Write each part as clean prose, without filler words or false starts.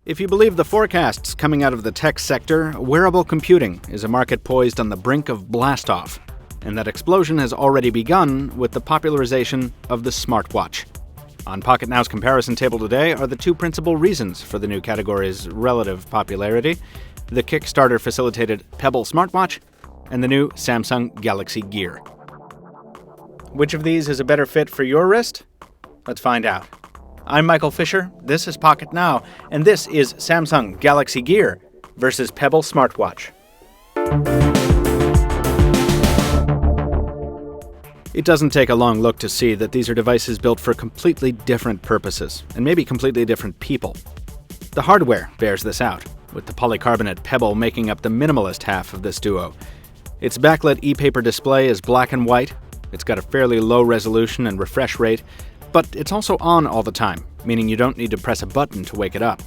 If you believe the forecasts coming out of the tech sector, wearable computing is a market poised on the brink of blast-off, and that explosion has already begun with the popularization of the smartwatch. On Pocketnow's comparison table today are the two principal reasons for the new category's relative popularity: the Kickstarter-facilitated Pebble smartwatch and the new Samsung Galaxy Gear. Which of these is a better fit for your wrist? Let's find out. I'm Michael Fisher, this is Pocketnow, and this is Samsung Galaxy Gear versus Pebble smartwatch. It doesn't take a long look to see that these are devices built for completely different purposes, and maybe completely different people. The hardware bears this out, with the polycarbonate Pebble making up the minimalist half of this duo. Its backlit e-paper display is black and white, it's got a fairly low resolution and refresh rate, but it's also on all the time, meaning you don't need to press a button to wake it up.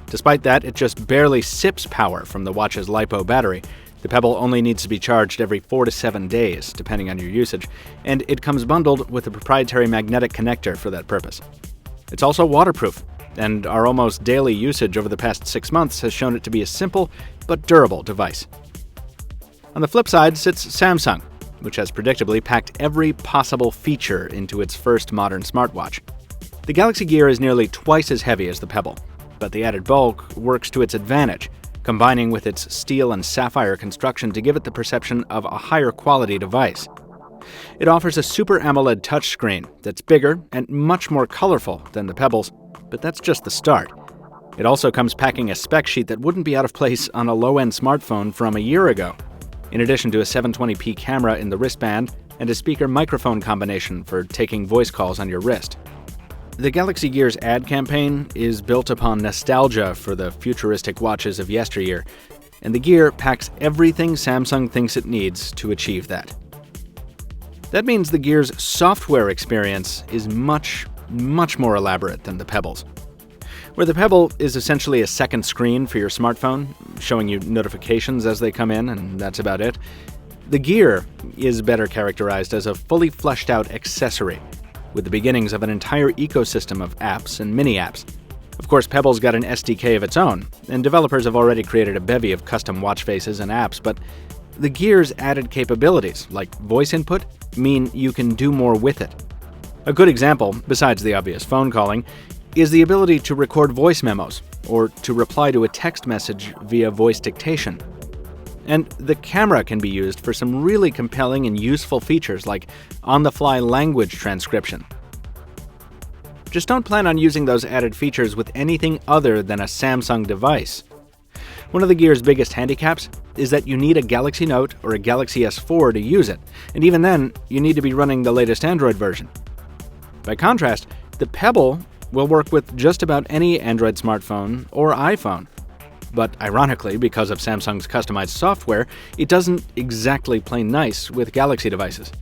Despite that, it just barely sips power from the watch's LiPo battery. The Pebble only needs to be charged every 4 to 7 days, depending on your usage, and it comes bundled with a proprietary magnetic connector for that purpose. It's also waterproof, and our almost daily usage over the past 6 months has shown it to be a simple but durable device. On the flip side sits Samsung, which has predictably packed every possible feature into its first modern smartwatch. The Galaxy Gear is nearly twice as heavy as the Pebble, but the added bulk works to its advantage, combining with its steel and sapphire construction to give it the perception of a higher quality device. It offers a Super AMOLED touchscreen that's bigger and much more colorful than the Pebbles, but that's just the start. It also comes packing a spec sheet that wouldn't be out of place on a low-end smartphone from a year ago, in addition to a 720p camera in the wristband and a speaker-microphone combination for taking voice calls on your wrist. The Galaxy Gear's ad campaign is built upon nostalgia for the futuristic watches of yesteryear, and the Gear packs everything Samsung thinks it needs to achieve that. That means the Gear's software experience is much more elaborate than the Pebbles. Where the Pebble is essentially a second screen for your smartphone, showing you notifications as they come in, and that's about it, the Gear is better characterized as a fully fleshed out accessory, with the beginnings of an entire ecosystem of apps and mini-apps. Of course, Pebble's got an SDK of its own, and developers have already created a bevy of custom watch faces and apps, but the Gear's added capabilities, like voice input, mean you can do more with it. A good example, besides the obvious phone calling, is the ability to record voice memos, or to reply to a text message via voice dictation. And the camera can be used for some really compelling and useful features like on-the-fly language transcription. Just don't plan on using those added features with anything other than a Samsung device. One of the Gear's biggest handicaps is that you need a Galaxy Note or a Galaxy S4 to use it, and even then, you need to be running the latest Android version. By contrast, the Pebble will work with just about any Android smartphone or iPhone. But ironically, because of Samsung's customized software, it doesn't exactly play nice with Galaxy devices.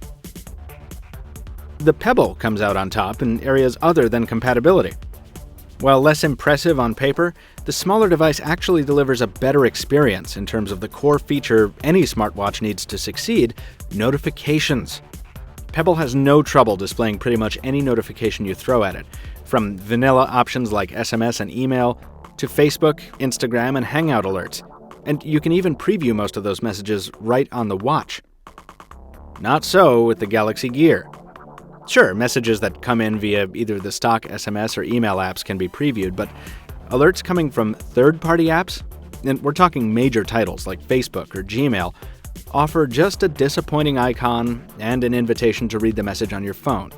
The Pebble comes out on top in areas other than compatibility. While less impressive on paper, the smaller device actually delivers a better experience in terms of the core feature any smartwatch needs to succeed: notifications. Pebble has no trouble displaying pretty much any notification you throw at it, from vanilla options like SMS and email to Facebook, Instagram, and Hangout alerts. And you can even preview most of those messages right on the watch. Not so with the Galaxy Gear. Sure, messages that come in via either the stock SMS or email apps can be previewed, but alerts coming from third-party apps, and we're talking major titles like Facebook or Gmail, offer just a disappointing icon and an invitation to read the message on your phone.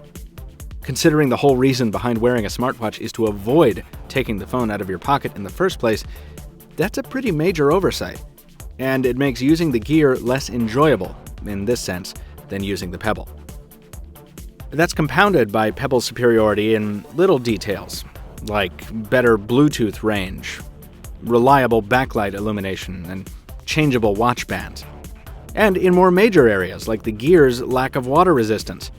Considering the whole reason behind wearing a smartwatch is to avoid taking the phone out of your pocket in the first place, that's a pretty major oversight. And it makes using the Gear less enjoyable, in this sense, than using the Pebble. That's compounded by Pebble's superiority in little details, like better Bluetooth range, reliable backlight illumination, and changeable watch bands. And in more major areas, like the Gear's lack of water resistance.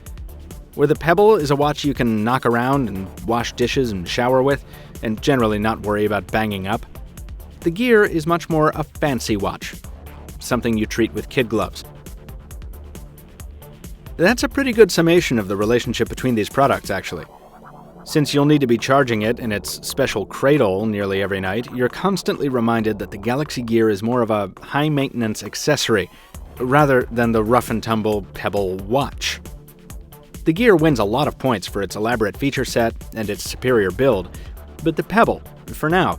Where the Pebble is a watch you can knock around and wash dishes and shower with, and generally not worry about banging up, the Gear is much more a fancy watch, something you treat with kid gloves. That's a pretty good summation of the relationship between these products, actually. Since you'll need to be charging it in its special cradle nearly every night, you're constantly reminded that the Galaxy Gear is more of a high-maintenance accessory, rather than the rough-and-tumble Pebble watch. The Gear wins a lot of points for its elaborate feature set and its superior build, but the Pebble, for now,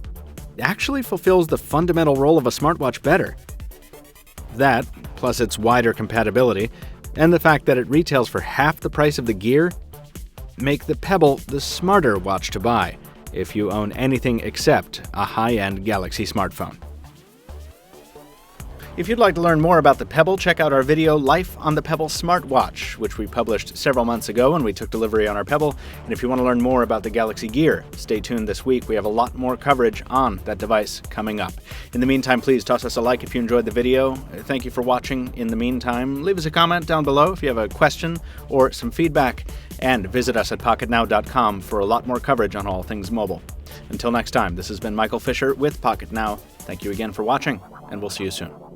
actually fulfills the fundamental role of a smartwatch better. That, plus its wider compatibility, and the fact that it retails for half the price of the Gear, make the Pebble the smarter watch to buy if you own anything except a high-end Galaxy smartphone. If you'd like to learn more about the Pebble, check out our video Life on the Pebble Smartwatch, which we published several months ago when we took delivery on our Pebble. And if you want to learn more about the Galaxy Gear, stay tuned this week. We have a lot more coverage on that device coming up. In the meantime, please toss us a like if you enjoyed the video. Thank you for watching. In the meantime, leave us a comment down below if you have a question or some feedback, and visit us at Pocketnow.com for a lot more coverage on all things mobile. Until next time, this has been Michael Fisher with Pocketnow. Thank you again for watching, and we'll see you soon.